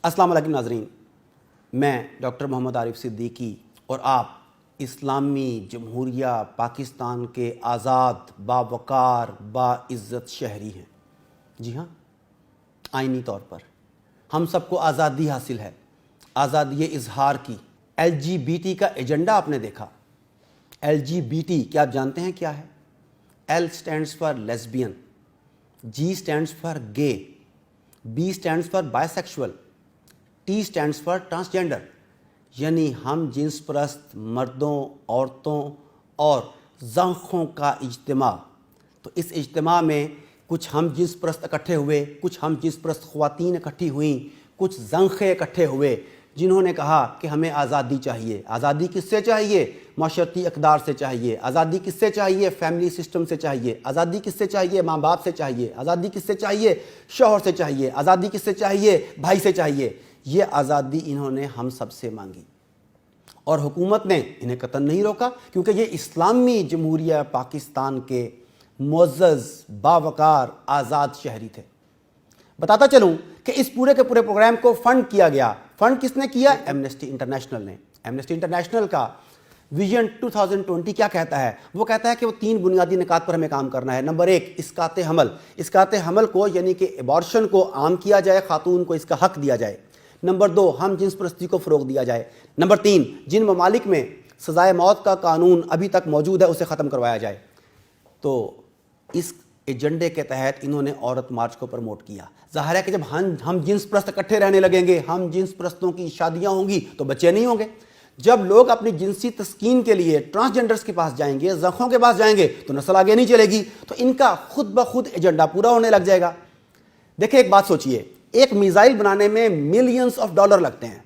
अस्सलाम वालेकुम नाज़रीन, मैं डॉक्टर मोहम्मद आरिफ सिद्दीकी और आप इस्लामी जमहूरिया पाकिस्तान के आज़ाद बावकार बाइज़्ज़त शहरी हैं। जी हाँ, आइनी तौर पर हम सबको आज़ादी हासिल है, आज़ादी इज़हार की। LGBT का एजेंडा आपने देखा। LGBT क्या आप जानते हैं क्या है? L stands for lesbian, G stands for gay, B stands for bisexual, T stands for transgender. यानी हम जिन्स परस्त मर्दों, औरतों और ज़ंख़ों का इज्तिमा। तो इस इज्तिमा में कुछ हम जिन्स परस्त इकट्ठे हुए, कुछ हम जिन्स परस्त ख़वातीन इकट्ठी हुई, कुछ ज़ंख़े इकट्ठे हुए जिन्होंने कहा कि हमें आज़ादी चाहिए। आज़ादी किससे चाहिए? माशरती इक़दार से चाहिए। आज़ादी किससे चाहिए? फैमिली सिस्टम से चाहिए। आज़ादी किससे चाहिए? माँ बाप से चाहिए। आज़ादी किससे चाहिए? शौहर से चाहिए। आज़ादी किससे चाहिए? भाई से चाहिए। ये आज़ादी इन्होंने हम सब से मांगी और हुकूमत ने इन्हें कतई नहीं रोका, क्योंकि ये इस्लामी जमहूरिया पाकिस्तान के मुअज़्ज़ज़ बावकार आज़ाद शहरी थे। बताता चलूँ कि इस पूरे के पूरे प्रोग्राम को फ़ंड किया गया। फ़ंड किसने किया? एमनेस्टी इंटरनेशनल ने। एमनेस्टी इंटरनेशनल का विजन 2020 क्या कहता है? वो कहता है कि वो 3 बुनियादी निकात पर हमें काम करना है। नंबर 1, इस्कात हमल। इस्कात हमल को यानी कि एबॉर्शन को आम किया जाए, खातून को इसका हक दिया जाए। नंबर 2, हम जिन्स परस्ती को फ़रोग़ दिया जाए। नंबर 3, जिन ममालिक में सज़ाए मौत का कानून अभी तक मौजूद है उसे ख़त्म करवाया जाए। तो इस एजेंडे के तहत इन्होंने औरत मार्च को प्रमोट किया। ज़ाहिर है कि जब हम जिन्स परस्त इकट्ठे रहने लगेंगे, हम जिन्स परस्तों की शादियाँ होंगी तो बच्चे नहीं होंगे। जब लोग अपनी जिनसी तस्कीन के लिए ट्रांसजेंडर्स के पास जाएंगे, ज़ंख़ों के पास जाएंगे, तो नस्ल आगे नहीं चलेगी, तो इनका खुद ब खुद एजेंडा पूरा होने लग जाएगा। देखिए, एक बात सोचिए, एक मिसाइल बनाने में मिलियंस ऑफ डॉलर लगते हैं।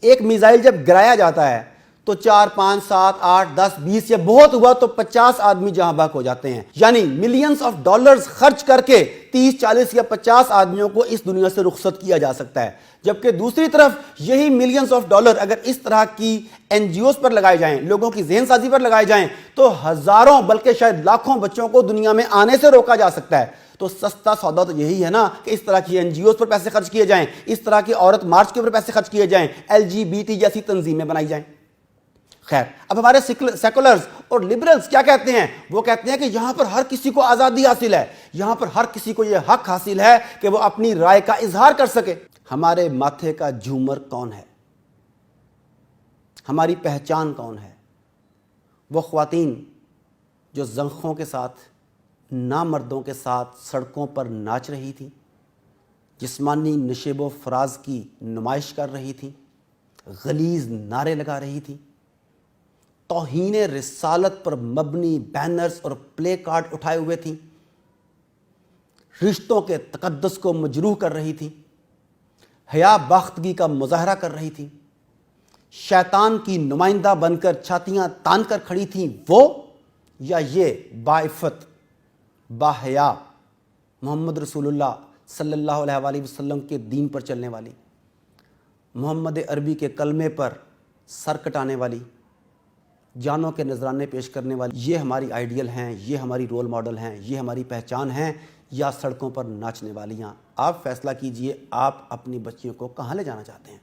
एक मिसाइल जब गिराया जाता है तो 4, 5, 7, 8, 10, 20 या बहुत हुआ तो 50 आदमी जहां बहक हो जाते हैं। यानी मिलियंस ऑफ डॉलर्स खर्च करके 30, 40 या 50 आदमियों को इस दुनिया से रुखसत किया जा सकता है। जबकि दूसरी तरफ यही मिलियंस ऑफ डॉलर अगर इस तरह की NGOs पर लगाए जाएं, लोगों की ज़हन साजी पर लगाए जाएं, तो हज़ारों बल्कि शायद लाखों बच्चों को दुनिया में आने से रोका जा सकता है। तो सस्ता सौदा तो यही है ना कि इस तरह की NGOs पर पैसे खर्च किए जाएं, इस तरह की औरत मार्च के ऊपर पैसे खर्च किए जाएं, LGBT जैसी तंजीमें बनाई जाएं। खैर, अब हमारे सेकुलर्स और लिबरल्स क्या कहते हैं? वो कहते हैं कि यहां पर हर किसी को आज़ादी हासिल है, यहां पर हर किसी को यह हक हासिल है कि वो अपनी राय का इजहार कर सके। हमारे माथे का झूमर कौन है? हमारी पहचान कौन है? वो ख्वातीन जो ज़ंख़ों के साथ, नामर्दों के साथ सड़कों पर नाच रही थी, जिस्मानी नशेबो फराज की नुमाइश कर रही थी, गलीज़ नारे लगा रही थी, तौहीन रिसालत पर मबनी बैनर्स और प्ले कार्ड उठाए हुए थी, रिश्तों के तकद्दस को मजरूह कर रही थी, हया बाख्तगी का मुजाहरा कर रही थी, शैतान की नुमाइंदा बनकर छातियां तान कर खड़ी थी, वो या ये बाइफ़त बाहया मोहम्मद रसूलुल्लाह सल्लल्लाहु अलैहि वसल्लम के दीन पर चलने वाली, मोहम्मद अरबी के कलमे पर सर कटाने वाली, जानों के नजराने पेश करने वाली, ये हमारी आइडियल हैं, ये हमारी रोल मॉडल हैं, ये हमारी पहचान हैं, या सड़कों पर नाचने वालियाँ? आप फैसला कीजिए, आप अपनी बच्चियों को कहाँ ले जाना चाहते हैं।